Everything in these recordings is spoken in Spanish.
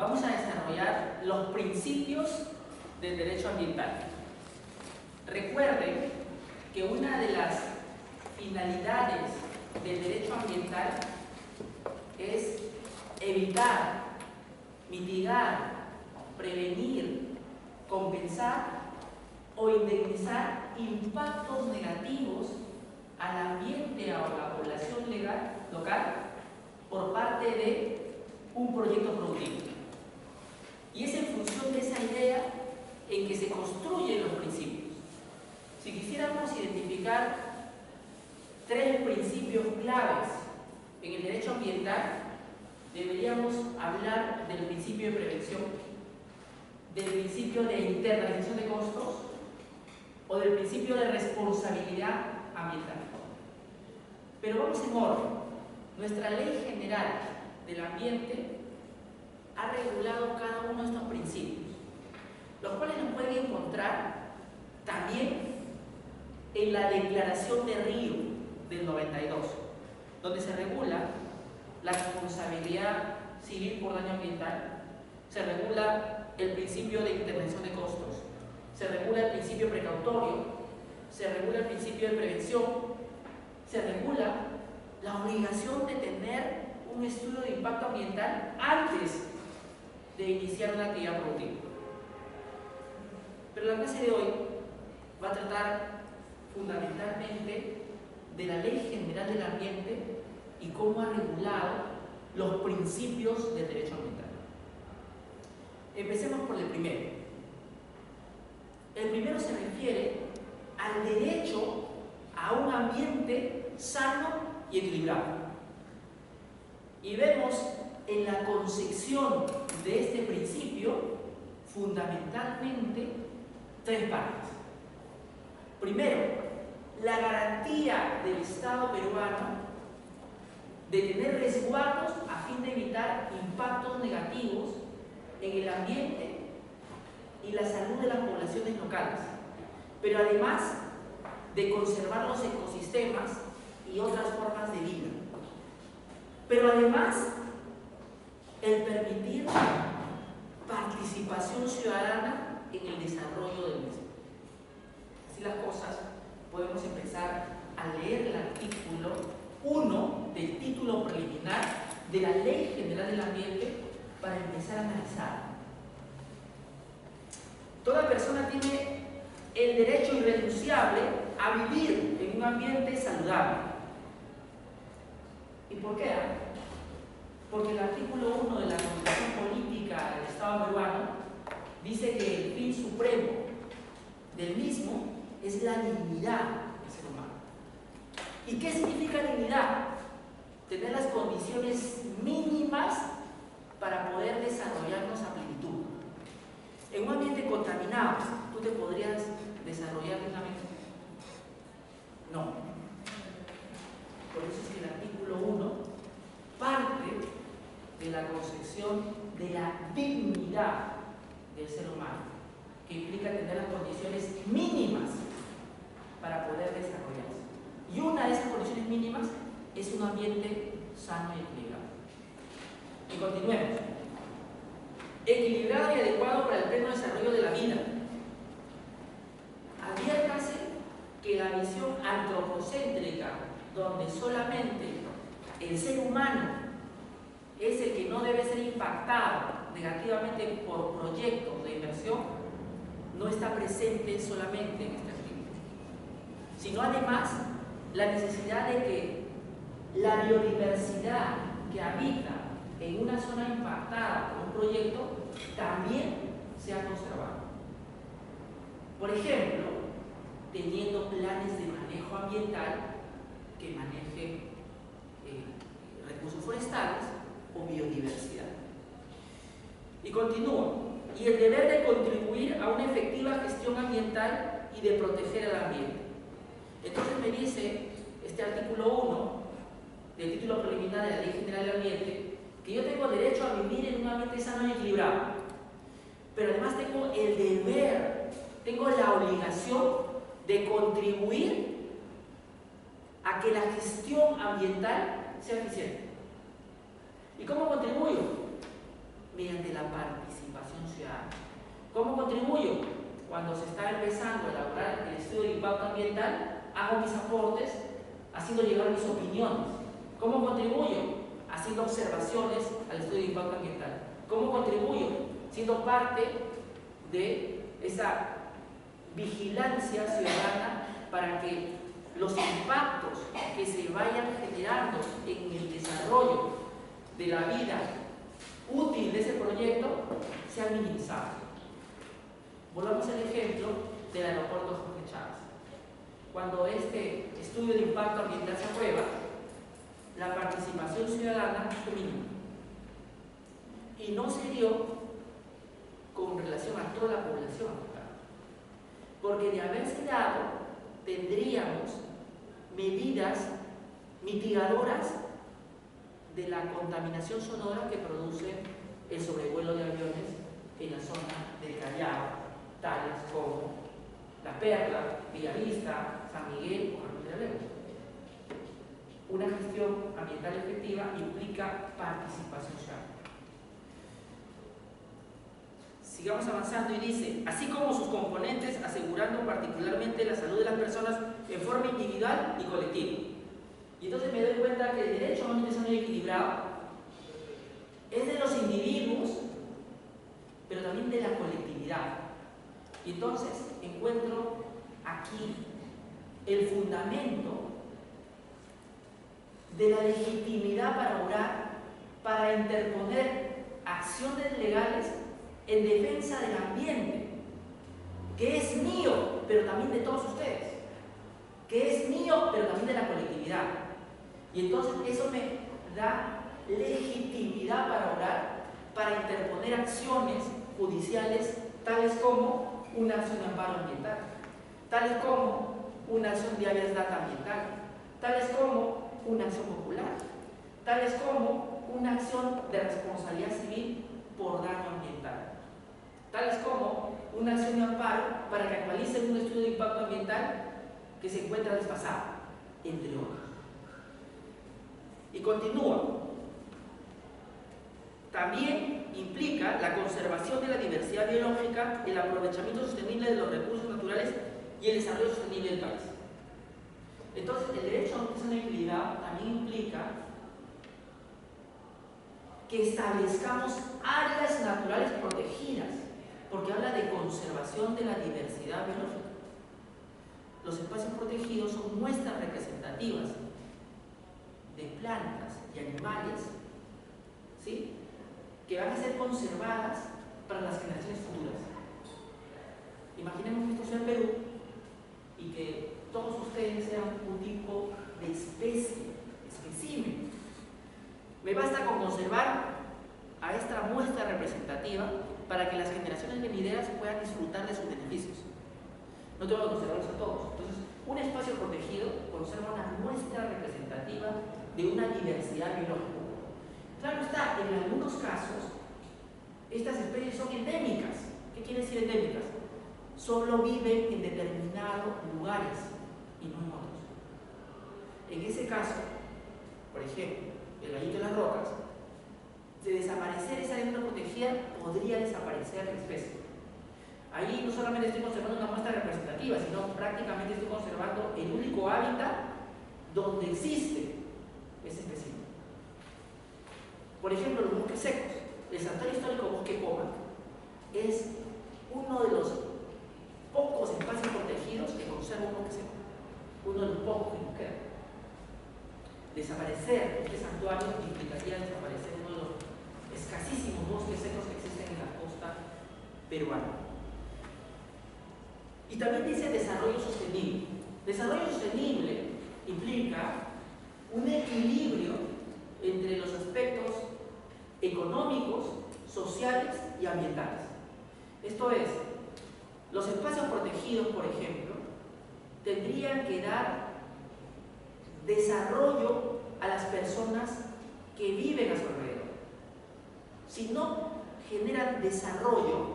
vamos a desarrollar los principios del derecho ambiental. Recuerden que una de las finalidades del derecho ambiental es evitar, mitigar, prevenir, compensar o indemnizar impactos negativos al ambiente o a la población local por parte de un proyecto productivo. Y es en función de esa idea en que se construyen los principios. Si quisiéramos identificar 3 principios claves en el derecho ambiental, deberíamos hablar del principio de prevención, del principio de internalización de costos o del principio de responsabilidad ambiental. Pero vamos en orden. Nuestra Ley General del Ambiente ha regulado cada uno de estos principios, los cuales nos pueden encontrar también en la Declaración de Río del 92, donde se regula la responsabilidad civil por daño ambiental, se regula el principio de intervención de costos, se regula el principio precautorio, se regula el principio de prevención, se regula la obligación de tener un estudio de impacto ambiental antes de iniciar una actividad productiva. Pero la clase de hoy va a tratar fundamentalmente de la Ley General del Ambiente y cómo ha regulado los principios del derecho ambiental. Empecemos por el primero. El primero se refiere al derecho a un ambiente sano y equilibrado. Y vemos en la concepción de este principio fundamentalmente 3 partes. Primero, la garantía del Estado peruano de tener resguardos a fin de evitar impactos negativos en el ambiente y la salud de las poblaciones locales, pero además de conservar los ecosistemas y otras formas de vida. Pero además, el permitir participación ciudadana en el desarrollo del mismo. Así las cosas, podemos empezar a leer el artículo 1 del título preliminar de la Ley General del Ambiente para empezar a analizar. Toda persona tiene el derecho irrenunciable a vivir en un ambiente saludable. ¿Y por qué? Porque el artículo 1 de la Constitución Política del Estado peruano dice que el fin supremo del mismo es la dignidad del ser humano. ¿Y qué significa dignidad? Tener las condiciones mínimas para poder desarrollarnos a plenitud. En un ambiente contaminado, ¿tú te podrías desarrollar dignamente? No. Por eso es que el artículo 1 parte de la concepción de la dignidad del ser humano, que implica tener las condiciones mínimas para poder desarrollarse. Y una de esas condiciones mínimas es un ambiente sano y equilibrado. Y continuemos. Equilibrado y adecuado para el pleno desarrollo de la vida. Adviértase que la visión antropocéntrica, donde solamente el ser humano es el que no debe ser impactado negativamente por proyectos de inversión, no está presente solamente en este artículo, sino además la necesidad de que la biodiversidad que habita en una zona impactada por un proyecto también sea conservada. Por ejemplo, teniendo planes de manejo ambiental que manejen recursos forestales o biodiversidad. Y continúa. Y el deber de contribuir a una efectiva gestión ambiental y de proteger el ambiente. Entonces me dice este artículo 1 del título preliminar de la Ley General del Ambiente que yo tengo derecho a vivir en un ambiente sano y equilibrado, pero además tengo el deber, tengo la obligación de contribuir a que la gestión ambiental sea eficiente. ¿Y cómo contribuyo? Mediante la ¿Cómo contribuyo? Cuando se está empezando a elaborar el estudio de impacto ambiental, hago mis aportes, haciendo llegar mis opiniones. ¿Cómo contribuyo? Haciendo observaciones al estudio de impacto ambiental. ¿Cómo contribuyo? Siendo parte de esa vigilancia ciudadana para que los impactos que se vayan generando en el desarrollo de la vida útil de ese proyecto sean minimizados. Volvamos al ejemplo del aeropuerto Jorge Chávez. Cuando este estudio de impacto ambiental se aprueba, la participación ciudadana fue mínima. Y no se dio con relación a toda la población afectada. Porque de haberse dado, tendríamos medidas mitigadoras de la contaminación sonora que produce el sobrevuelo de aviones en la zona del Callao, tales como La Perla, Villavista, San Miguel o Carlos de la Lemos. Una gestión ambiental efectiva implica participación ciudadana. Sigamos avanzando y dice, así como sus componentes, asegurando particularmente la salud de las personas en forma individual y colectiva. Y entonces me doy cuenta que el derecho a un desarrollo equilibrado es de los individuos, pero también de la colectividad. Y entonces encuentro aquí el fundamento de la legitimidad para orar, para interponer acciones legales en defensa del ambiente, que es mío, pero también de todos ustedes, que es mío, pero también de la colectividad. Y entonces eso me da legitimidad para orar, para interponer acciones judiciales, tales como una acción de amparo ambiental, tales como una acción de habeas data ambiental, tales como una acción popular, tales como una acción de responsabilidad civil por daño ambiental, tales como una acción de amparo para que actualicen un estudio de impacto ambiental que se encuentra desfasado, entre otros. Y continúa. También implica la conservación de la diversidad biológica, el aprovechamiento sostenible de los recursos naturales y el desarrollo sostenible del país. Entonces, el derecho a un desarrollo equilibrado también implica que establezcamos áreas naturales protegidas, porque habla de conservación de la diversidad biológica. Los espacios protegidos son muestras representativas de plantas y animales, ¿sí?, que van a ser conservadas para las generaciones futuras. Imaginemos que esto sea en Perú y que todos ustedes sean un tipo de especie, espécimen. Me basta con conservar a esta muestra representativa para que las generaciones venideras puedan disfrutar de sus beneficios. No tengo que conservarlos a todos. Entonces, un espacio protegido conserva una muestra representativa de una diversidad biológica. Claro está, en algunos casos, estas especies son endémicas. ¿Qué quiere decir endémicas? Solo viven en determinados lugares y no en otros. En ese caso, por ejemplo, el gallito de las rocas, de desaparecer esa área protegida, podría desaparecer la especie. Ahí no solamente estoy conservando una muestra representativa, sino prácticamente estoy conservando el único hábitat donde existe ese especie. Por ejemplo, los bosques secos. El santuario histórico Bosque Poma es uno de los pocos espacios protegidos que conserva un bosque seco. Uno de los pocos que nos queda. Desaparecer este santuario implicaría desaparecer uno de los escasísimos bosques secos que existen en la costa peruana. Y también dice desarrollo sostenible. Desarrollo sostenible implica un equilibrio entre los aspectos económicos, sociales y ambientales. Esto es, los espacios protegidos, por ejemplo, tendrían que dar desarrollo a las personas que viven a su alrededor. Si no generan desarrollo,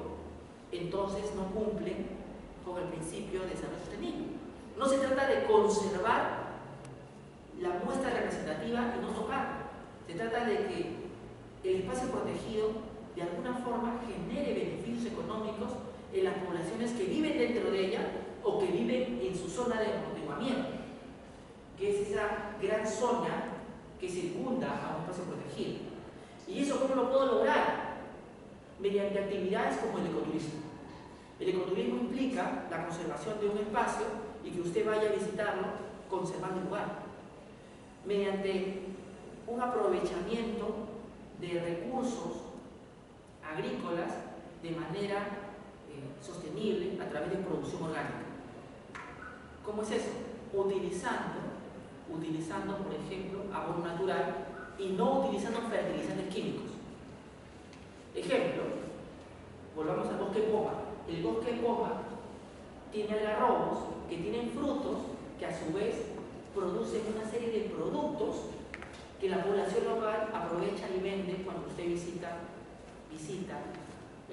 entonces no cumplen con el principio de desarrollo sostenible. No se trata de conservar la muestra representativa y no tocarla. Se trata de que el espacio protegido de alguna forma genere beneficios económicos en las poblaciones que viven dentro de ella o que viven en su zona de amortiguamiento, que es esa gran zona que circunda a un espacio protegido. ¿Y eso cómo lo puedo lograr? Mediante actividades como el ecoturismo. El ecoturismo implica la conservación de un espacio y que usted vaya a visitarlo conservando el lugar. Mediante un aprovechamiento de recursos agrícolas de manera sostenible a través de producción orgánica. ¿Cómo es eso? Utilizando, por ejemplo, abono natural y no utilizando fertilizantes químicos. Ejemplo, volvamos al bosque poma. El bosque poma tiene algarrobos que tienen frutos que a su vez producen una serie de productos que la población local aprovecha y vende cuando usted visita el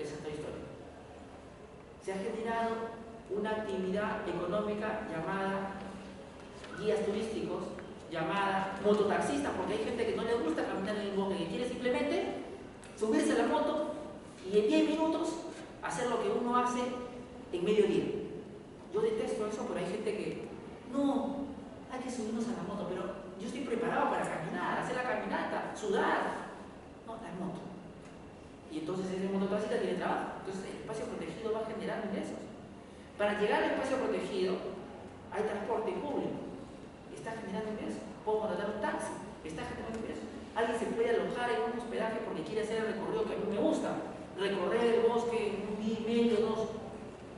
santuario histórico. Se ha generado una actividad económica llamada guías turísticos, llamada mototaxistas, porque hay gente que no le gusta caminar en el bosque, que quiere simplemente subirse a la moto y en 10 minutos hacer lo que uno hace en medio día. Yo detesto eso, pero hay gente que no, hay que subirnos a la moto, pero yo estoy preparado para caminar, hacer la caminata, sudar. No, la moto. Y entonces ese mototaxista tiene trabajo. Entonces el espacio protegido va a generar ingresos. Para llegar al espacio protegido hay transporte público. Está generando ingresos. Puedo contratar un taxi. Está generando ingresos. Alguien se puede alojar en un hospedaje porque quiere hacer el recorrido que a mí me gusta. Recorrer el bosque en un día y medio, 2,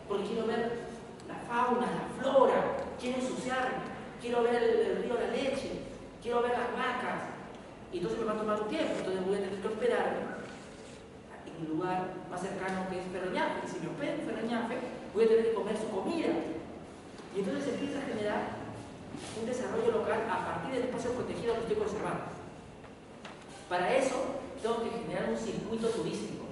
porque quiero ver la fauna, la flora, quiero ensuciarme, quiero ver el río La Leche, quiero ver las vacas. Y entonces me va a tomar un tiempo, entonces voy a tener que hospedarme en un lugar más cercano que es Ferreñafe. Y si me hospedo en Ferreñafe, voy a tener que comer su comida. Y entonces se empieza a generar un desarrollo local a partir del espacio protegido que estoy conservando. Para eso tengo que generar un circuito turístico.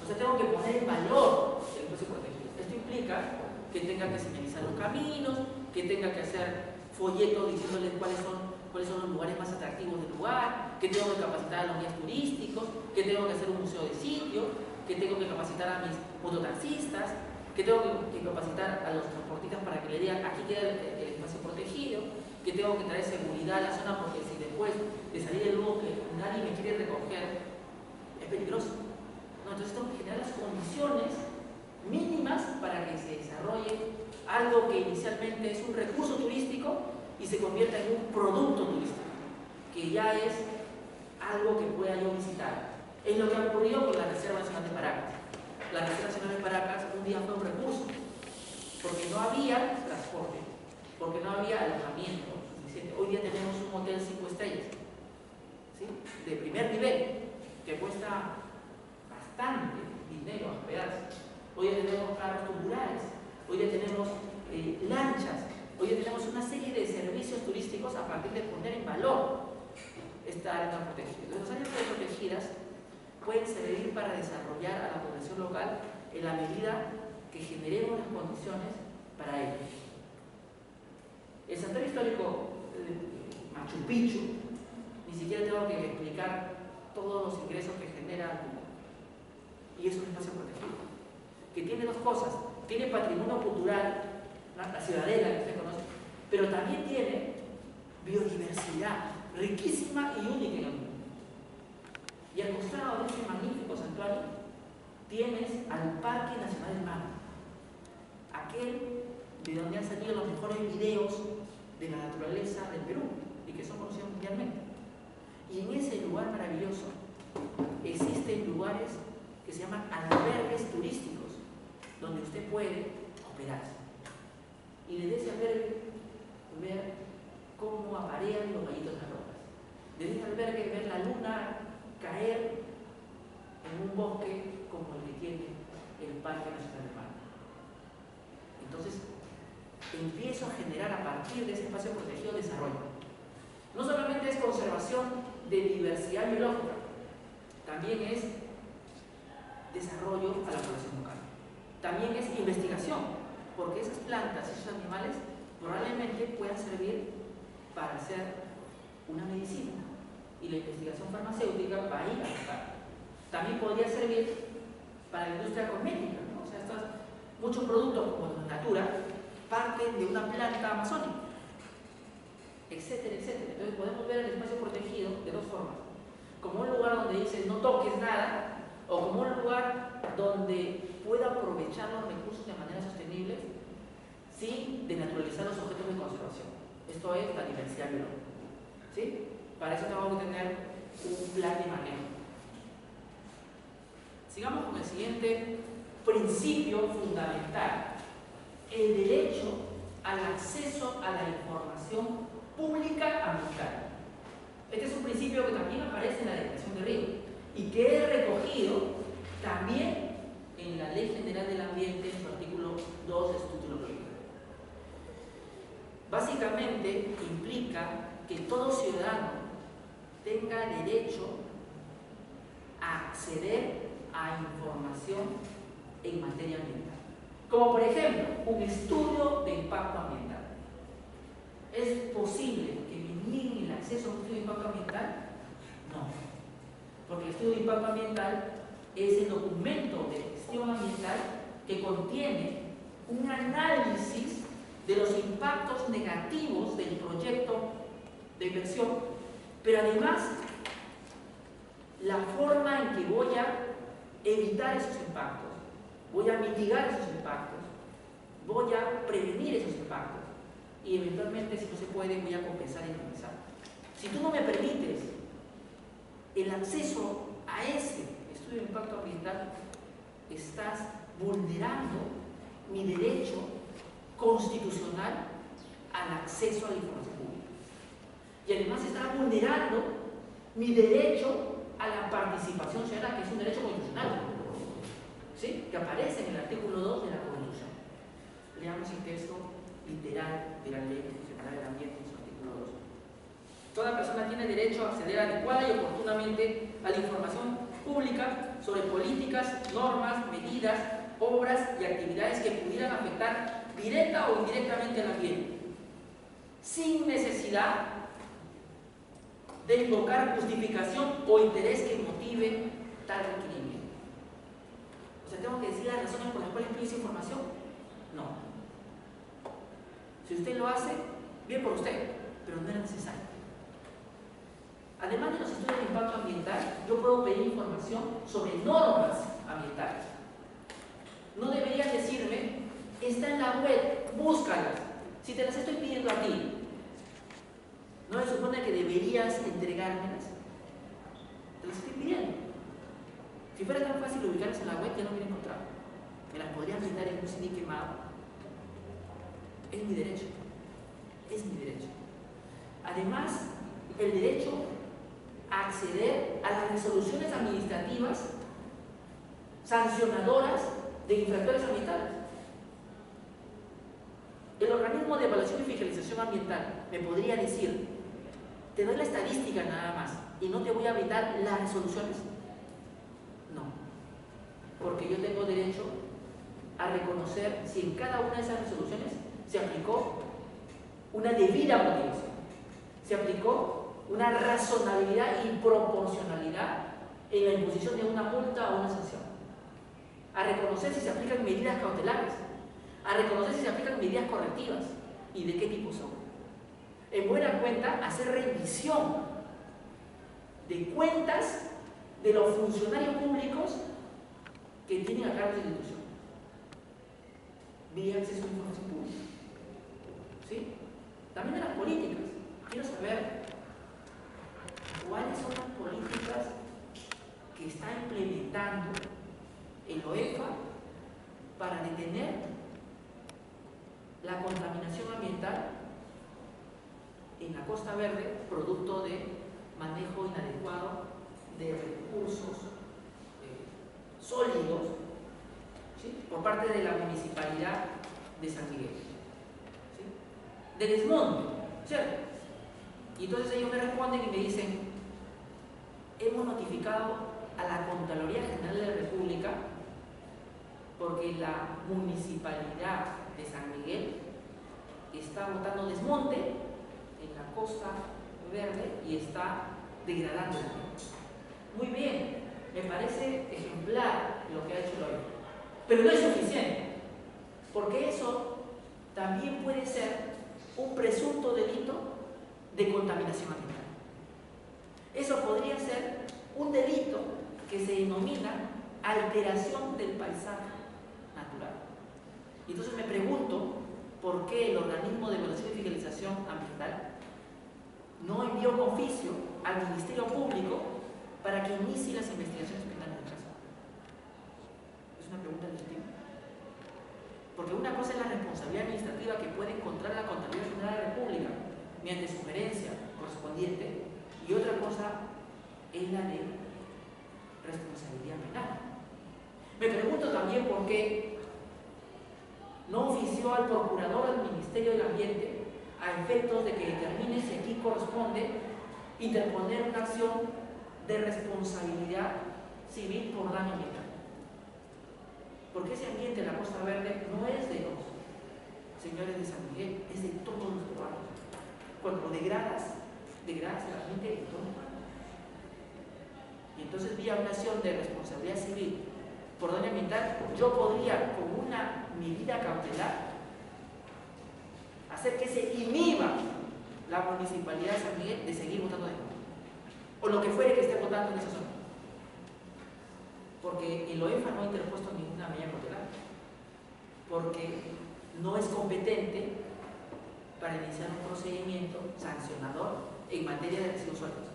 O sea, tengo que poner en valor el espacio protegido. Esto implica que tenga que señalizar los caminos, que tenga que hacer folletos diciéndoles cuáles son los lugares más atractivos del lugar, que tengo que capacitar a los guías turísticos, que tengo que hacer un museo de sitio, que tengo que capacitar a mis mototaxistas, que tengo que capacitar a los transportistas para que le digan aquí queda el espacio protegido, que tengo que traer seguridad a la zona porque si después de salir del bosque nadie me quiere recoger, es peligroso. No, entonces tengo que generar las condiciones mínimas para que se desarrolle algo que inicialmente es un recurso turístico y se convierta en un producto turístico, que ya es algo que pueda yo visitar. Es lo que ha ocurrido con la Reserva Nacional de Paracas. La Reserva Nacional de Paracas un día fue un recurso, porque no había transporte, porque no había alojamiento suficiente. Hoy día tenemos un hotel 5 estrellas, ¿sí?, de primer nivel, que cuesta bastante dinero hospedarse. Hoy ya tenemos carros tubulares, hoy ya tenemos lanchas, hoy ya tenemos una serie de servicios turísticos a partir de poner en valor esta área protegida. Las áreas protegidas pueden servir para desarrollar a la población local en la medida que generemos las condiciones para ello. El santuario histórico Machu Picchu, ni siquiera tengo que explicar todos los ingresos que genera, y es un espacio protegido que tiene dos cosas: tiene patrimonio cultural, la ciudadela que usted conoce, pero también tiene biodiversidad riquísima y única en el mundo. Y al costado de este magnífico santuario tienes al Parque Nacional del Mar, aquel de donde han salido los mejores videos de la naturaleza del Perú y que son conocidos mundialmente. Y en ese lugar maravilloso existen lugares que se llaman albergues turísticos, donde usted puede hospedarse. Y desde ese albergue ver cómo aparean los gallitos de las rocas. Desde ese albergue ver la luna caer en un bosque como el que tiene el Parque Nacional del Mar. Entonces, empiezo a generar a partir de ese espacio protegido desarrollo. No solamente es conservación de diversidad biológica, también es desarrollo a la población local. También es investigación, porque esas plantas y esos animales probablemente puedan servir para hacer una medicina, y la investigación farmacéutica va a ir a buscar. También podría servir para la industria cosmética, ¿no? O sea, Muchos productos como la natura parten de una planta amazónica, etcétera, etcétera. Entonces podemos ver el espacio protegido de dos formas: como un lugar donde dice no toques nada, o como un lugar donde pueda aprovechar los recursos de manera sostenible sin denaturalizar los objetos de conservación. Esto es la diversidad biológica. ¿Sí? Para eso tenemos que tener un plan de manejo. Sigamos con el siguiente principio fundamental: el derecho al acceso a la información pública ambiental. Este es un principio que también aparece en la Declaración de Río y que es recogido también en la Ley General del Ambiente, en su artículo 2 de su título primero. Básicamente implica que todo ciudadano tenga derecho a acceder a información en materia ambiental. Como por ejemplo, un estudio de impacto ambiental. ¿Es posible que me nieguen el acceso a un estudio de impacto ambiental? No. Porque el estudio de impacto ambiental es el documento de gestión ambiental que contiene un análisis de los impactos negativos del proyecto de inversión, pero además la forma en que voy a evitar esos impactos, voy a mitigar esos impactos, voy a prevenir esos impactos y eventualmente, si no se puede, voy a compensar y minimizar. Si tú no me permites el acceso a ese estudio de impacto ambiental, estás vulnerando mi derecho constitucional al acceso a la información pública. Y además estás vulnerando mi derecho a la participación ciudadana, que es un derecho constitucional, ¿sí?, que aparece en el artículo 2 de la Constitución. Leamos el texto literal de la Ley General del Ambiente en su artículo 2. Toda persona tiene derecho a acceder adecuada y oportunamente a la información pública sobre políticas, normas, medidas, obras y actividades que pudieran afectar directa o indirectamente al ambiente, sin necesidad de invocar justificación o interés que motive tal requerimiento. O sea, ¿tengo que decir las razones por las cuales pido esa información? No. Si usted lo hace, bien por usted, pero no es necesario. Además de los estudios de impacto ambiental, yo puedo pedir información sobre normas ambientales. No deberías decirme, está en la web, búscalas. Si te las estoy pidiendo a ti, ¿no se supone que deberías entregármelas? Te las estoy pidiendo. Si fuera tan fácil ubicarlas en la web, ya no hubiera encontrado. Me las podrían brindar en un CD quemado. Es mi derecho. Es mi derecho. Además, el derecho a acceder a las resoluciones administrativas sancionadoras de infractores ambientales. El organismo de evaluación y fiscalización ambiental me podría decir, te doy la estadística nada más y no te voy a brindar las resoluciones. No, porque yo tengo derecho a reconocer si en cada una de esas resoluciones se aplicó una debida motivación, se aplicó una razonabilidad y proporcionalidad en la imposición de una multa o una sanción, a reconocer si se aplican medidas cautelares, a reconocer si se aplican medidas correctivas y de qué tipo son. En buena cuenta, hacer revisión de cuentas de los funcionarios públicos que tienen a cargo de la institución, vía acceso a información pública. ¿Sí? También de las políticas. Quiero saber cuáles son las políticas que está implementando el OEFA para detener la contaminación ambiental en la Costa Verde, producto de manejo inadecuado de recursos sólidos, ¿sí?, por parte de la Municipalidad de San Miguel, ¿sí?, de desmonte, ¿cierto? Y entonces ellos me responden y me dicen, hemos notificado a la Contraloría General de la República porque la Municipalidad de San Miguel está botando desmonte en la Costa Verde y está degradando. Muy bien, me parece ejemplar lo que ha hecho el OEFA, pero no es suficiente. Porque eso también puede ser un presunto delito de contaminación ambiental. Eso podría ser un delito que se denomina alteración del paisaje natural. Y entonces me pregunto por qué el organismo de evaluación y fiscalización ambiental no envió un oficio al Ministerio Público para que inicie las investigaciones penales del caso. Es una pregunta legítima. Porque una cosa es la responsabilidad administrativa que puede encontrar la Contraloría General de la República mediante sugerencia correspondiente, y otra cosa es la de responsabilidad penal. Me pregunto también por qué no ofició al procurador del Ministerio del Ambiente a efectos de que determine si aquí corresponde interponer una acción de responsabilidad civil por daño ambiental. Porque ese ambiente en la Costa Verde no es de los señores de San Miguel, es de todos los peruanos. Cuando lo degradas el ambiente de todos los peruanos. Y entonces, vía una acción de responsabilidad civil por daño ambiental, yo podría, con una medida cautelar, hacer que se inhiba la municipalidad de San Miguel de seguir votando de nuevo. O lo que fuere que esté votando en esa zona. Porque el OEFA no ha interpuesto ninguna medida cautelar, porque no es competente para iniciar un procedimiento sancionador en materia de residuos sólidos.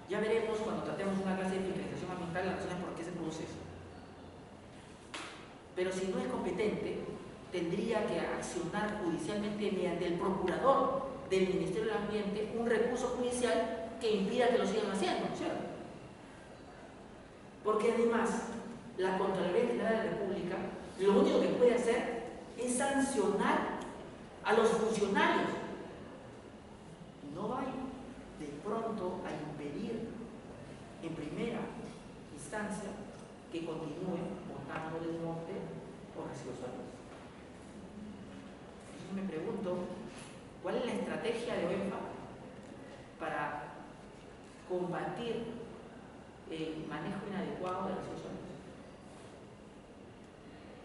Ya veremos cuando tratemos una clase de fiscalización ambiental las razones por qué se produce eso. Pero si no es competente, tendría que accionar judicialmente mediante el procurador del Ministerio del Ambiente un recurso judicial que impida que lo sigan haciendo, ¿cierto? Porque además, la Contraloría General de la República lo único que puede hacer es sancionar a los funcionarios. No va de pronto a impedir en primera instancia que continúen botando desmonte o residuos sólidos. Entonces me pregunto, ¿cuál es la estrategia de OEFA para combatir el manejo inadecuado de residuos sólidos?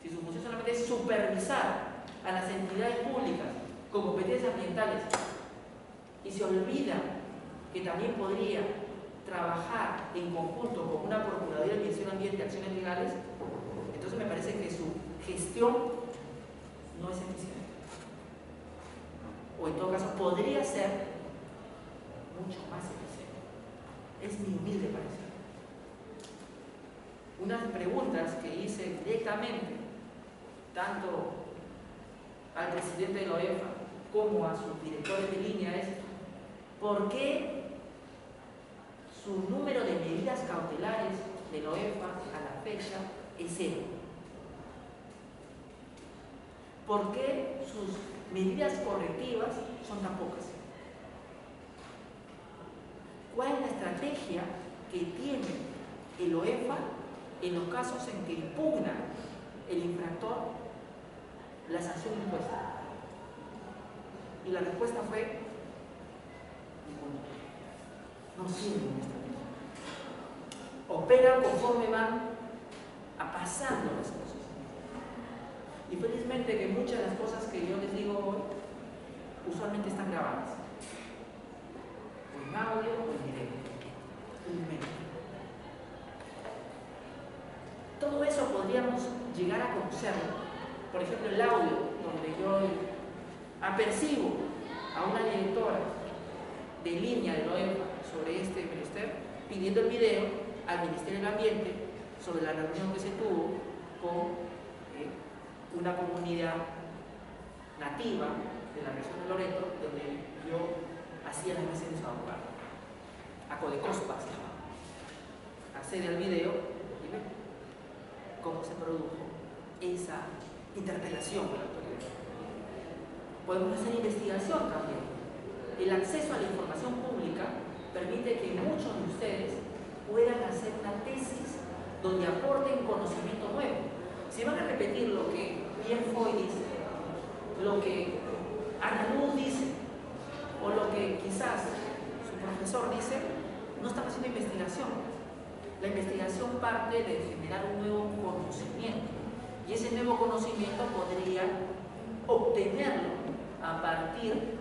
Si su función solamente es supervisar a las entidades públicas con competencias ambientales y se olvida que también podría trabajar en conjunto con una Procuraduría del Ministerio del Ambiente de acciones legales, entonces me parece que su gestión no es eficiente. O en todo caso podría ser mucho más eficiente. Es mi humilde parecer. Unas preguntas que hice directamente tanto al presidente de la OEFA como a sus directores de línea es: ¿por qué su número de medidas cautelares de la OEFA a la fecha es 0? ¿Por qué sus medidas correctivas son tan pocas? ¿Cuál es la estrategia que tiene el OEFA en los casos en que impugna el infractor la sanción impuesta? Y la respuesta fue: ninguna. No sirven estrategia. Operan conforme van pasando las cosas. Y felizmente que muchas de las cosas que yo les digo hoy usualmente están grabadas, o en audio o en video, felizmente. Todo eso podríamos llegar a conocerlo. Por ejemplo, el audio, donde yo apercibo a una directora de línea de la OEFA sobre este ministerio, pidiendo el video al Ministerio del Ambiente sobre la reunión que se tuvo con una comunidad nativa de la región de Loreto, donde yo hacía las veces de su abogado. A Codecospa se llamaba. Accede al video y ve cómo se produjo esa interpelación con la autoridad. Podemos hacer investigación también. El acceso a la información pública permite que muchos de ustedes puedan hacer una tesis donde aporten conocimiento nuevo. Si van a repetir lo que Pierre Foy dice, lo que Ana Luz dice, o lo que quizás su profesor dice, no están haciendo investigación. La investigación parte de generar un nuevo conocimiento. Y ese nuevo conocimiento podría obtenerlo a partir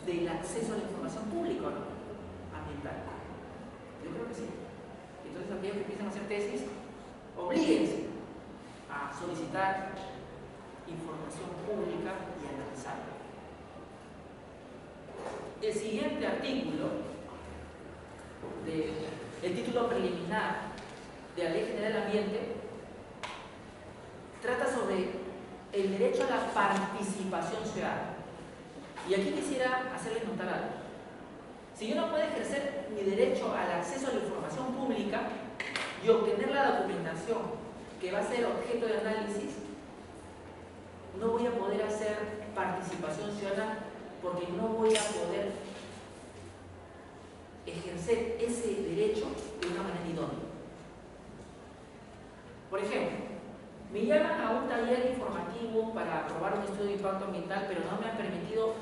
del acceso a la información pública, ¿no? Ambiental. Yo creo que sí. Entonces, aquellos que empiezan a hacer tesis, oblíguense a solicitar información pública y analizarla. El siguiente artículo del título preliminar de la Ley General del Ambiente trata sobre el derecho a la participación ciudadana. Y aquí quisiera hacerles notar algo. Si yo no puedo ejercer mi derecho al acceso a la información pública y obtener la documentación que va a ser objeto de análisis, no voy a poder hacer participación ciudadana porque no voy a poder ejercer ese derecho de una manera idónea. Por ejemplo, me llaman a un taller informativo para aprobar un estudio de impacto ambiental, pero no me han permitido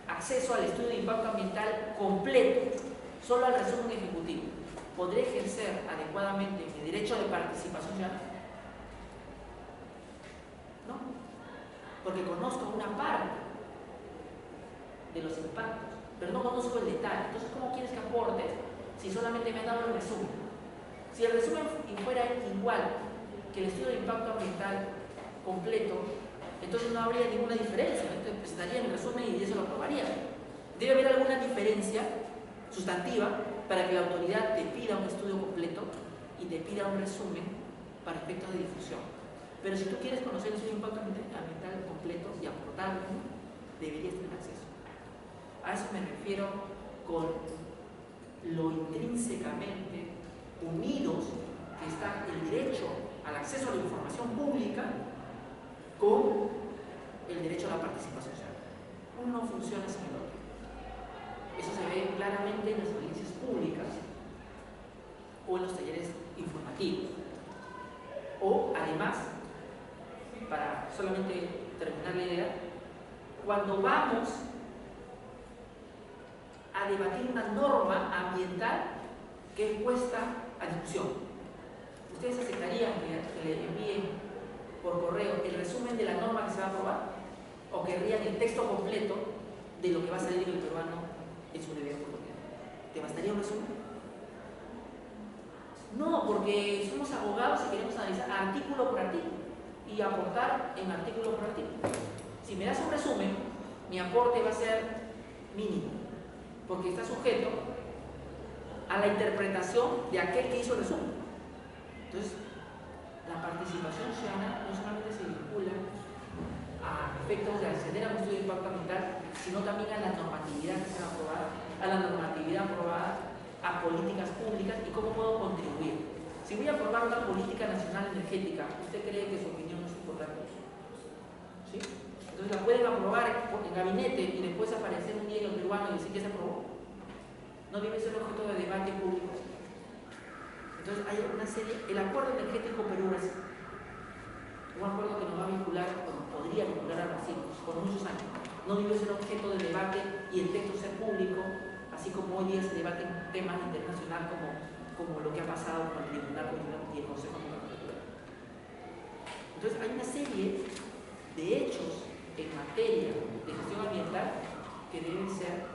acceso al estudio de impacto ambiental completo, solo al resumen ejecutivo. ¿Podré ejercer adecuadamente mi derecho de participación ciudadana? No, porque conozco una parte de los impactos, pero no conozco el detalle. Entonces, ¿cómo quieres que aporte si solamente me han dado el resumen? Si el resumen fuera igual que el estudio de impacto ambiental completo, entonces no habría ninguna diferencia. Entonces presentaría el resumen y eso lo aprobaría. Debe haber alguna diferencia sustantiva para que la autoridad te pida un estudio completo y te pida un resumen para efectos de difusión. Pero si tú quieres conocer el estudio de impacto ambiental completo y aportarlo, deberías tener acceso. A eso me refiero con lo intrínsecamente unidos que está el derecho al acceso a la información pública con el derecho a la participación ciudadana. Uno no funciona sin el otro. Eso se ve claramente en las audiencias públicas o en los talleres informativos. O además, para solamente terminar la idea, cuando vamos a debatir una norma ambiental que es puesta a discusión, ¿ustedes aceptarían que le envíen por correo el resumen de la norma que se va a aprobar? ¿O querrían el texto completo de lo que va a salir en el peruano en su debida oportunidad? ¿Te bastaría un resumen? No, porque somos abogados y queremos analizar artículo por artículo y aportar en artículo por artículo. Si me das un resumen, mi aporte va a ser mínimo, porque está sujeto a la interpretación de aquel que hizo el resumen. Entonces, la participación ciudadana no solamente se vincula a efectos de acceder a un estudio de impacto ambiental, sino también a la normatividad que se va a aprobar, a la normatividad aprobada, a políticas públicas y cómo puedo contribuir. Si voy a aprobar una política nacional energética, ¿usted cree que su opinión no es importante? ¿Sí? Entonces la pueden aprobar en gabinete y después aparecer un día en el peruano y decir que se aprobó. No debe ser objeto de debate público. Entonces hay una serie, el acuerdo energético Perú-Brasil, un acuerdo que nos va a vincular, bueno, podría vincular a Brasil por muchos años, no debe ser objeto de debate y el texto ser público, así como hoy día se debaten temas internacionales como lo que ha pasado con el Tribunal y el Consejo de Cultura. Entonces hay una serie de hechos en materia de gestión ambiental que deben ser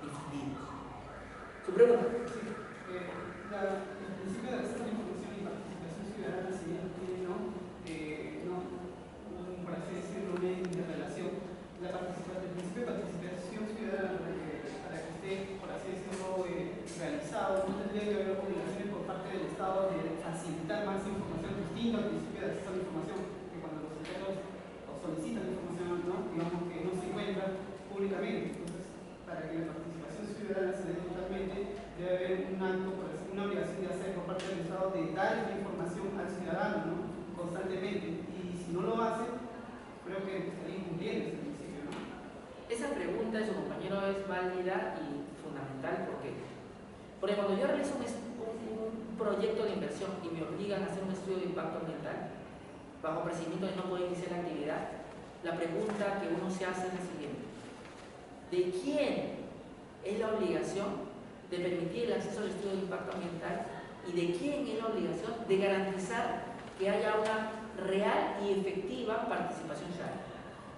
difundidos. ¿Su pregunta? Sí. El principio de acceso a la información y participación ciudadana, si bien tiene por así decirlo, una interrelación, el principio de participación ciudadana para que esté, por así decirlo, realizado, no tendría que haber obligaciones por parte del Estado de facilitar más información distinta al principio de acceso a la información, que cuando los ciudadanos solicitan información, ¿no? Digamos que no se encuentra públicamente. Entonces, para que la participación ciudadana se dé totalmente, debe haber un acto, una obligación de hacer por parte del Estado de dar la información al ciudadano, ¿no? Constantemente. Y si no lo hace, creo que estaría incumpliendo ese principio, ¿no? Esa pregunta de su compañero es válida y fundamental porque cuando yo realizo un proyecto de inversión y me obligan a hacer un estudio de impacto ambiental, bajo procedimiento de no poder iniciar la actividad, la pregunta que uno se hace es la siguiente: ¿de quién es la obligación de permitir el acceso al estudio de impacto ambiental y de quién es la obligación de garantizar que haya una real y efectiva participación ciudadana?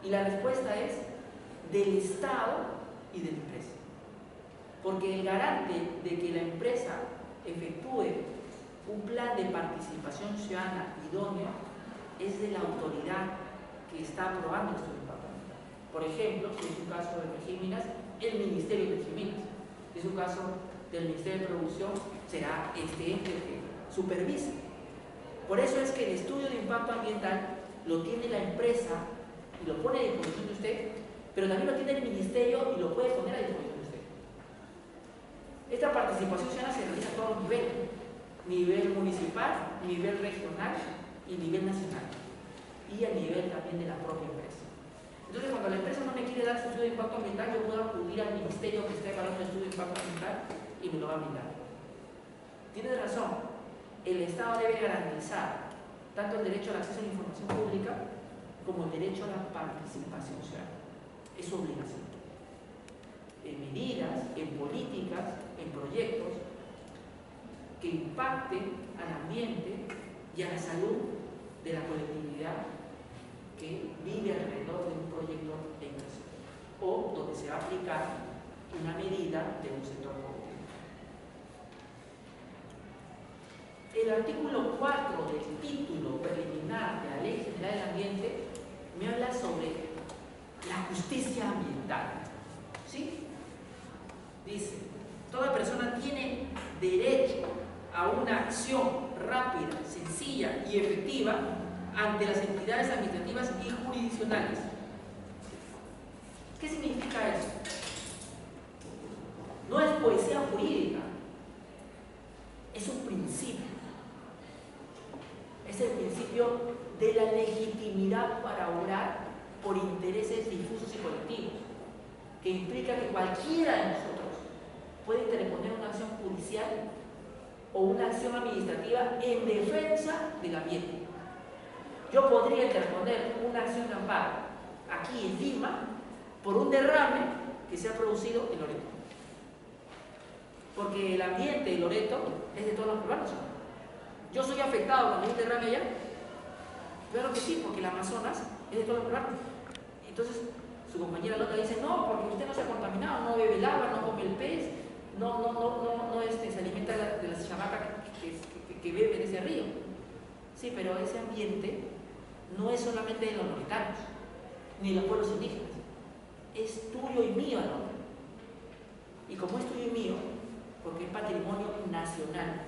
Y la respuesta es del Estado y de la empresa. Porque el garante de que la empresa efectúe un plan de participación ciudadana idóneo es de la autoridad que está aprobando el estudio de impacto ambiental. Por ejemplo, si es un caso de Energía, el Ministerio de Energía. Si es un caso del Ministerio de Producción, será este ente que supervisa. Por eso es que el estudio de impacto ambiental lo tiene la empresa y lo pone a disposición de usted, pero también lo tiene el Ministerio y lo puede poner a disposición de usted. Esta participación ciudadana se realiza a todos los niveles: nivel municipal, nivel regional y nivel nacional, y a nivel también de la propia empresa. Entonces, cuando la empresa no me quiere dar su estudio de impacto ambiental, yo puedo acudir al ministerio que está evaluando el estudio de impacto ambiental y me lo va a brindar. Tienes razón, el Estado debe garantizar tanto el derecho al acceso a la información pública como el derecho a la participación ciudadana. Es su obligación. En medidas, en políticas, en proyectos que impacten al ambiente y a la salud de la colectividad que vive alrededor de un proyecto de inversión, o donde se va a aplicar una medida de un sector productivo. El artículo 4 del título preliminar de la Ley General del Ambiente me habla sobre la justicia ambiental. ¿Sí? Dice: toda persona tiene derecho a una acción rápida, sencilla y efectiva ante las entidades administrativas y jurisdiccionales. ¿Qué significa eso? No es poesía jurídica, es un principio. Es el principio de la legitimidad para obrar por intereses difusos y colectivos, que implica que cualquiera de nosotros puede interponer una acción judicial o una acción administrativa en defensa del ambiente. Yo podría interponer una acción de amparo aquí en Lima por un derrame que se ha producido en Loreto, porque el ambiente de Loreto es de todos los peruanos. ¿Yo soy afectado cuando hay un derrame allá? Claro que sí, porque el Amazonas es de todos los peruanos. Entonces su compañera Lota dice: no, porque usted no se ha contaminado, no bebe el agua, no come el pez, no se alimenta de las chamacas que bebe en ese río. Sí, pero ese ambiente no es solamente de los loretanos, ni de los pueblos indígenas, es tuyo y mío, ¿no? Y como es tuyo y mío, porque es patrimonio nacional,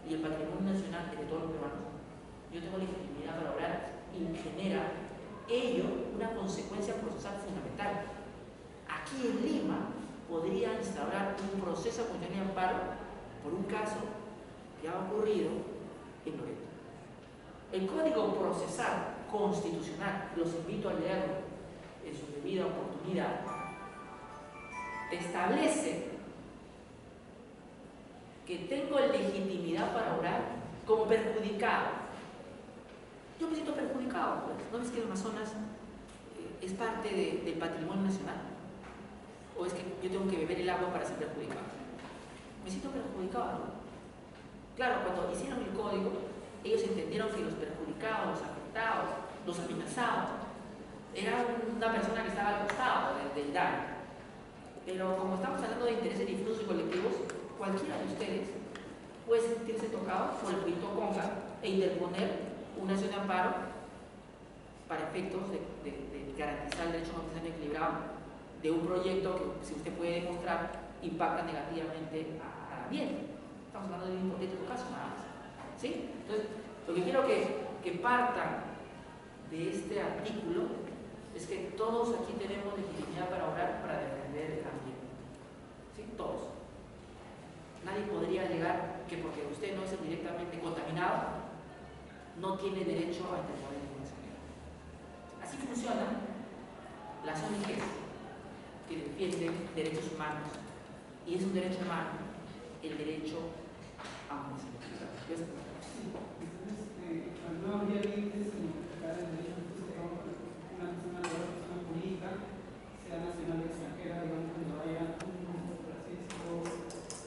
y el patrimonio nacional es de todos los peruanos, yo tengo legitimidad para obrar y genera ello una consecuencia procesal fundamental. Aquí en Lima podría instaurar un proceso de amparo por un caso que ha ocurrido en Loreto. El Código Procesal Constitucional, los invito a leerlo en su debida oportunidad, establece que tengo legitimidad para obrar como perjudicado. Yo me siento perjudicado, pues. ¿No ves que el Amazonas es parte del patrimonio nacional? ¿O es que yo tengo que beber el agua para ser perjudicado? Me siento perjudicado, ¿no? Claro, cuando hicieron el código, ellos entendieron que los perjudicados, los afectados, los amenazados, era una persona que estaba al costado del daño. Pero como estamos hablando de intereses difusos y colectivos, cualquiera de ustedes puede sentirse tocado por el proyecto CONCA e interponer una acción de amparo para efectos de garantizar el derecho a un desarrollo equilibrado de un proyecto que, si usted puede demostrar, impacta negativamente al ambiente. Estamos hablando de un hipotético caso nada más. ¿Sí? Entonces, lo que quiero que partan de este artículo es que todos aquí tenemos legitimidad para obrar, para defender el ambiente. ¿Sí? Todos. Nadie podría alegar que porque usted no es directamente contaminado, no tiene derecho a interponer ninguna acción. Así funcionan las ONGs que defienden derechos humanos, y es un derecho humano el derecho a una seguridad. No habría límites en identificar el derecho a una persona laboral, persona jurídica, sea nacional o extranjera, digamos, cuando haya un, por así decirlo,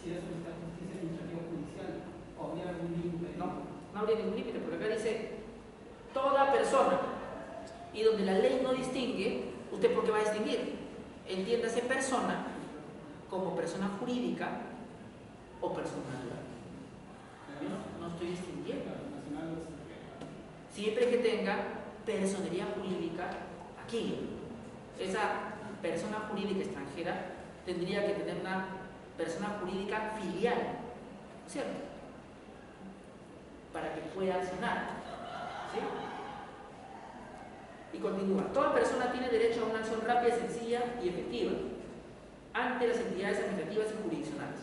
quiera solicitar justicia administrativa judicial. ¿O habría algún límite? No habría ningún límite, porque acá dice toda persona, y donde la ley no distingue, ¿usted por qué va a distinguir? Entiéndase persona como persona jurídica o persona natural. No estoy distinguiendo. Siempre que tenga personería jurídica aquí, esa persona jurídica extranjera tendría que tener una persona jurídica filial, ¿cierto? Para que pueda accionar, ¿sí? Y continúa. Toda persona tiene derecho a una acción rápida, sencilla y efectiva ante las entidades administrativas y jurisdiccionales.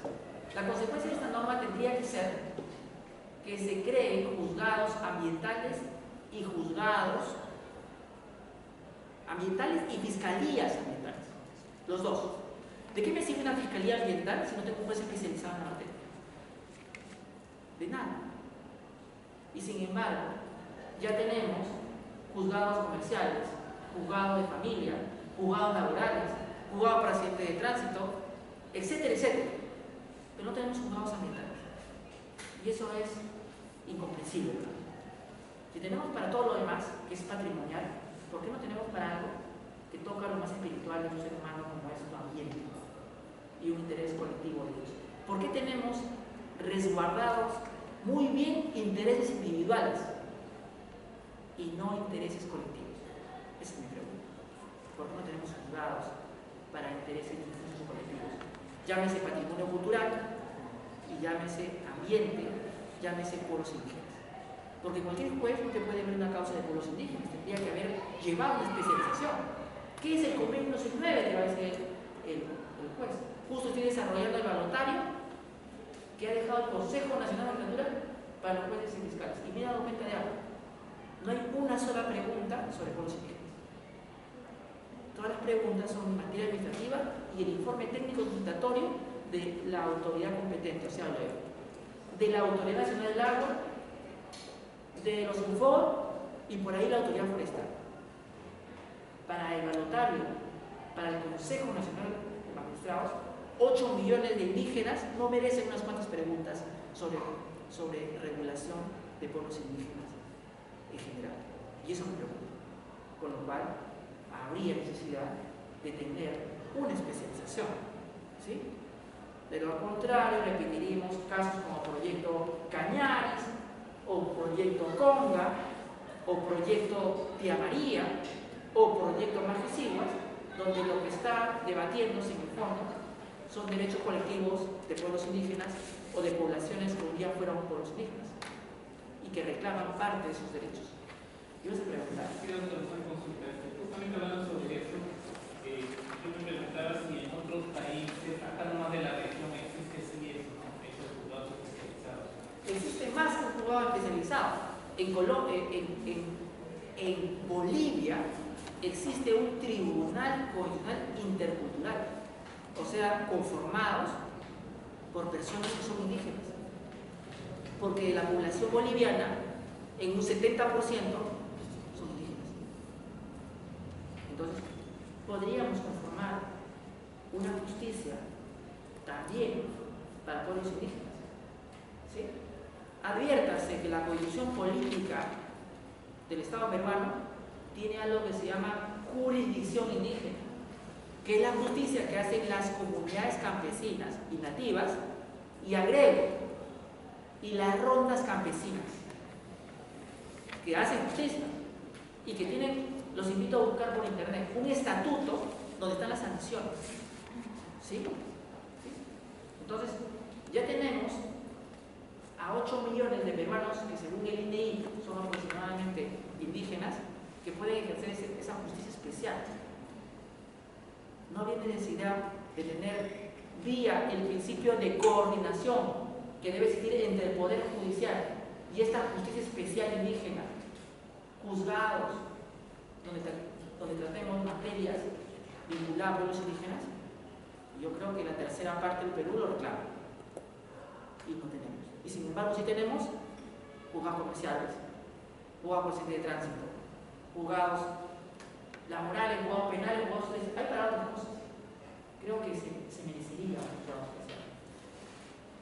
La consecuencia de esta norma tendría que ser que se creen juzgados ambientales y juzgados ambientales y fiscalías ambientales, los dos. ¿De qué me sirve una fiscalía ambiental si no tengo un juez especializado en la materia? De nada. Y sin embargo, ya tenemos juzgados comerciales, juzgados de familia, juzgados laborales, juzgados para accidentes de tránsito, etcétera, etcétera. Pero no tenemos juzgados ambientales. Y eso es incomprensible, ¿verdad? Si tenemos para todo lo demás, que es patrimonial, ¿por qué no tenemos para algo que toca lo más espiritual de un ser humano como es su ambiente y un interés colectivo de ellos? ¿Por qué tenemos resguardados muy bien intereses individuales y no intereses colectivos? Esa es mi pregunta. ¿Por qué no tenemos juzgados para intereses difusos colectivos? Llámese patrimonio cultural y llámese ambiente, llámese pueblos indígenas. Porque cualquier juez no te puede ver una causa de pueblos indígenas, tendría que haber llevado una especialización. ¿Qué es el convenio 9? Le va a decir el juez. Justo estoy desarrollando el balotario que ha dejado el Consejo Nacional de Magistratura para los jueces y fiscales. Y me he dado cuenta de algo. No hay una sola pregunta sobre pueblos indígenas. Todas las preguntas son en materia administrativa y el informe técnico consultatorio de la autoridad competente, o sea, de la Autoridad Nacional del Agua, de los UNFOR y por ahí la Autoridad Forestal. Para el balotario, para el Consejo Nacional de Magistrados, 8 millones de indígenas no merecen unas cuantas preguntas sobre regulación de pueblos indígenas en general. Y eso me preocupa. Con lo cual, habría necesidad de tener una especialización, ¿sí? De lo contrario, repetiríamos casos como proyecto Cañaris, o proyecto Conga, o proyecto Tía María, o proyecto Marquesiguas, donde lo que está debatiéndose en el fondo son derechos colectivos de pueblos indígenas o de poblaciones que un día fueron pueblos indígenas y que reclaman parte de sus derechos. Yo les preguntaba. Quiero hacer una consulta. Justamente hablando sobre eso, yo me preguntaba si en otros países, acá nomás de la región, existe sí eso, ¿no? Esos juzgados especializados. Existe más que un juzgado especializado. En Bolivia existe un tribunal constitucional intercultural, o sea, conformados por personas que son indígenas, porque la población boliviana en un 70% son indígenas. Entonces, podríamos conformar una justicia también para pueblos indígenas, ¿sí? Adviértase que la constitución política del Estado peruano tiene algo que se llama jurisdicción indígena, que es la justicia que hacen las comunidades campesinas y nativas, y agrego, y las rondas campesinas, que hacen justicia y que tienen, los invito a buscar por internet, un estatuto donde están las sanciones, ¿sí? Entonces, ya tenemos a 8 millones de peruanos que según el INEI son aproximadamente indígenas que pueden ejercer esa justicia especial. No había necesidad de tener vía el principio de coordinación que debe existir entre el Poder Judicial y esta justicia especial indígena, juzgados, donde tratemos materias vinculadas a pueblos indígenas. Yo creo que la tercera parte del Perú lo reclama y no tenemos. Y sin embargo sí tenemos juzgados comerciales, juzgados por accidente de tránsito, juzgados laborales, juzgados penales, juzgados... Hay para otras cosas. Creo que se merecería un juzgado especial.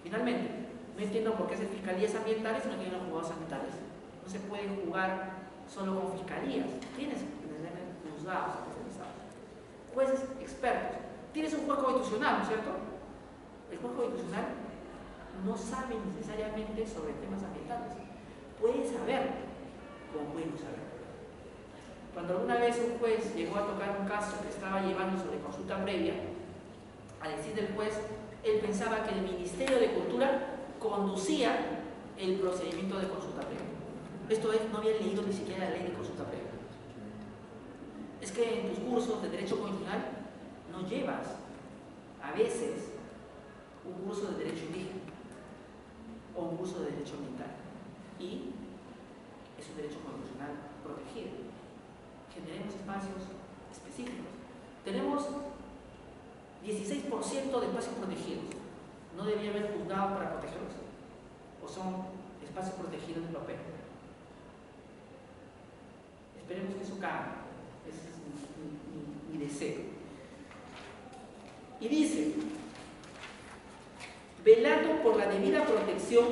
Finalmente, no entiendo por qué hacer fiscalías ambientales si no tienen los juzgados ambientales. No se puede jugar solo con fiscalías, tienes juzgados especializados, jueces expertos, tienes un juez constitucional, ¿no es cierto? El juez constitucional no sabe necesariamente sobre temas ambientales, puede saber, como puede no saber. Cuando alguna vez un juez llegó a tocar un caso que estaba llevando sobre consulta previa, a decir del juez, él pensaba que el Ministerio de Cultura conducía el procedimiento de consulta previa. Esto es, no había leído ni siquiera la ley de consulta previa. Es que en tus cursos de Derecho Constitucional no llevas, a veces, un curso de Derecho Indígena o un curso de Derecho Ambiental. Y es un derecho constitucional protegido. Generemos espacios específicos. Tenemos 16% de espacios protegidos. ¿No debía haber juzgado para protegerlos? ¿O son espacios protegidos de papel? Esperemos que eso cambie. Ese es mi deseo. Y dice, velando por la debida protección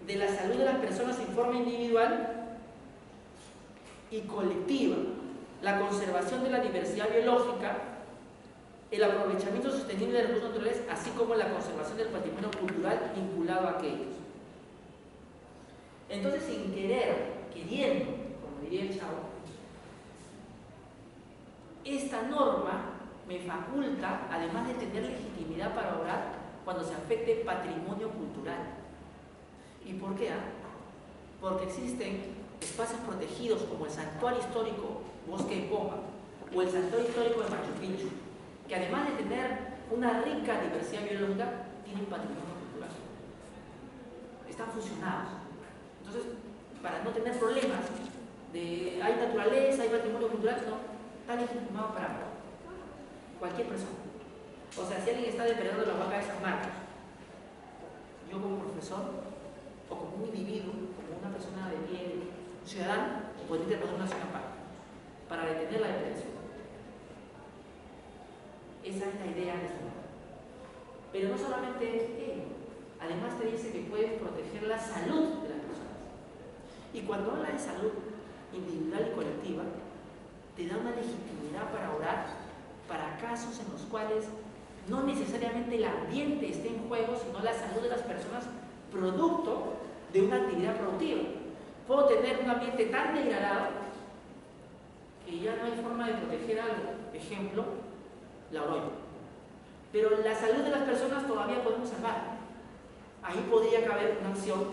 de la salud de las personas en forma individual y colectiva, la conservación de la diversidad biológica, el aprovechamiento sostenible de recursos naturales, así como la conservación del patrimonio cultural vinculado a aquellos. Entonces, sin querer, queriendo, como diría el chavo, esta norma me faculta, además de tener legitimidad para obrar, cuando se afecte patrimonio cultural. ¿Y por qué? Porque existen espacios protegidos como el Santuario Histórico Bosque de Poma o el Santuario Histórico de Machu Picchu, que además de tener una rica diversidad biológica, tienen patrimonio cultural. Están fusionados. Entonces, para no tener problemas de hay naturaleza, hay patrimonio cultural, no, está legitimado para cualquier persona. O sea, si alguien está depredando la vaca de San Marcos, yo como profesor o como un individuo, como una persona de bien, un ciudadano, podría interponer una acción aparte para detener la depredación. Esa es la idea de esto. Pero no solamente ello, además te dice que puedes proteger la salud de las personas. Y cuando habla de salud individual y colectiva, te da una legitimidad para orar para casos en los cuales no necesariamente el ambiente esté en juego, sino la salud de las personas producto de una actividad productiva. Puedo tener un ambiente tan degradado que ya no hay forma de proteger algo. Ejemplo, la orolla. Pero la salud de las personas todavía podemos salvar. Ahí podría caber una acción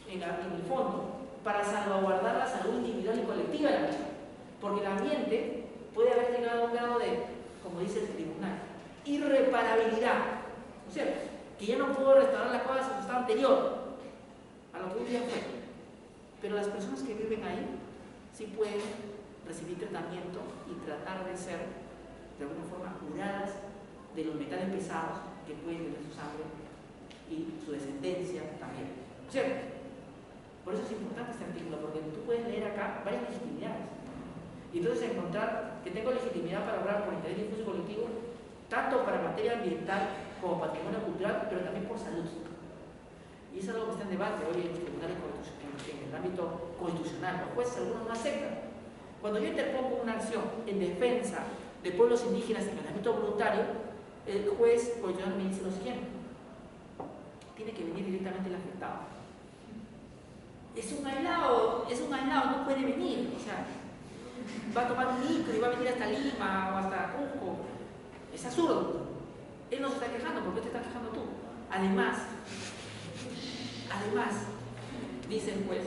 en el fondo para salvaguardar la salud individual y colectiva de la persona. Porque el ambiente puede haber llegado a un grado de, como dice el tribunal, irreparabilidad. ¿No es cierto? Que ya no puedo restaurar las cosas a su estado anterior, a lo que un día fue. Pero las personas que viven ahí sí pueden recibir tratamiento y tratar de ser de alguna forma curadas de los metales pesados que pueden tener su sangre y su descendencia también. ¿No es cierto? Por eso es importante este artículo, porque tú puedes leer acá varias legitimidades. Y entonces encontrar que tengo legitimidad para obrar por interés difuso y colectivo, tanto para materia ambiental como patrimonio cultural, pero también por salud. Y eso es algo que está en debate hoy en los tribunales en el ámbito constitucional. Los jueces algunos no aceptan. Cuando yo interpongo una acción en defensa de pueblos indígenas en el ámbito voluntario, el juez constitucional me dice lo siguiente: tiene que venir directamente el afectado. Es un aislado, no puede venir. O sea, va a tomar un micro y va a venir hasta Lima o hasta Cusco. Es absurdo. Él no se está quejando, ¿por qué te estás quejando tú? Además, dice el juez,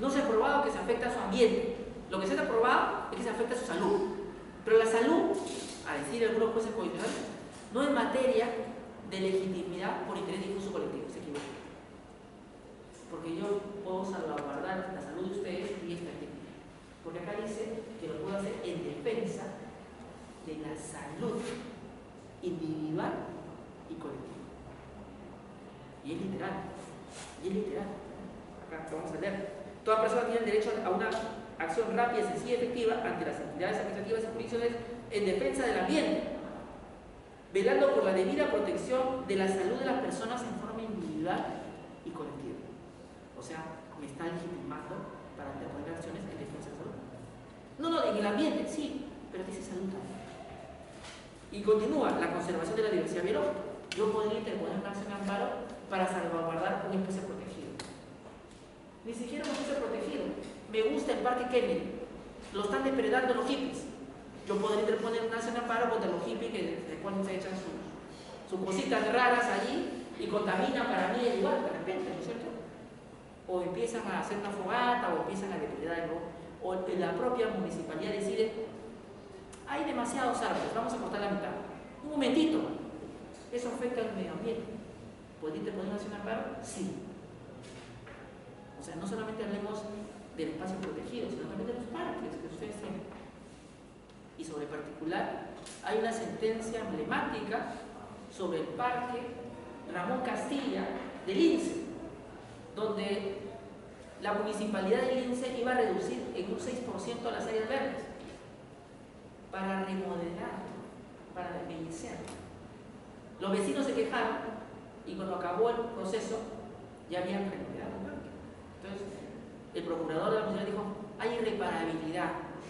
no se ha probado que se afecta a su ambiente. Lo que se ha probado es que se afecta a su salud. Pero la salud, a decir algunos jueces constitucionales, no es materia de legitimidad por interés difuso colectivo. Se equivoca. Porque yo puedo salvaguardar la salud de ustedes y esta actividad. Porque acá dice que lo puedo hacer en defensa de la salud individual y colectiva. Y es literal. Acá vamos a leer. Toda persona tiene derecho a una acción rápida, sencilla y efectiva ante las entidades administrativas y jurisdicciones en defensa del ambiente, velando por la debida protección de la salud de las personas en forma individual y colectiva. O sea, me está legitimando para interponer acciones en defensa de salud. No, en el ambiente, sí, pero dice salud también. Y continúa, la conservación de la diversidad biológica. Yo podría interponer una acción de amparo para salvaguardar una especie protegida. Ni siquiera una especie protegida. Me gusta el parque Kennedy. Lo están depredando los hippies. Yo podría interponer una acción de amparo contra los hippies que después se echan sus cositas raras allí y contaminan para mí el lugar de repente, ¿no es cierto? O empiezan a hacer una fogata o empiezan a depredar algo. O la propia municipalidad decide, hay demasiados árboles, vamos a cortar la mitad. Un momentito, ¿eso afecta al medio ambiente? ¿Podría interponer una acción de amparo? Sí. O sea, no solamente hablemos del espacio protegido, sino también de los parques que ustedes tienen. Y sobre particular, hay una sentencia emblemática sobre el parque Ramón Castilla de Lince, donde la municipalidad de Lince iba a reducir en un 6% las áreas verdes para remodelar, para embellecer. Los vecinos se quejaron y cuando acabó el proceso ya habían remodelado el parque. Entonces, el procurador de la municipalidad dijo, hay irreparabilidad.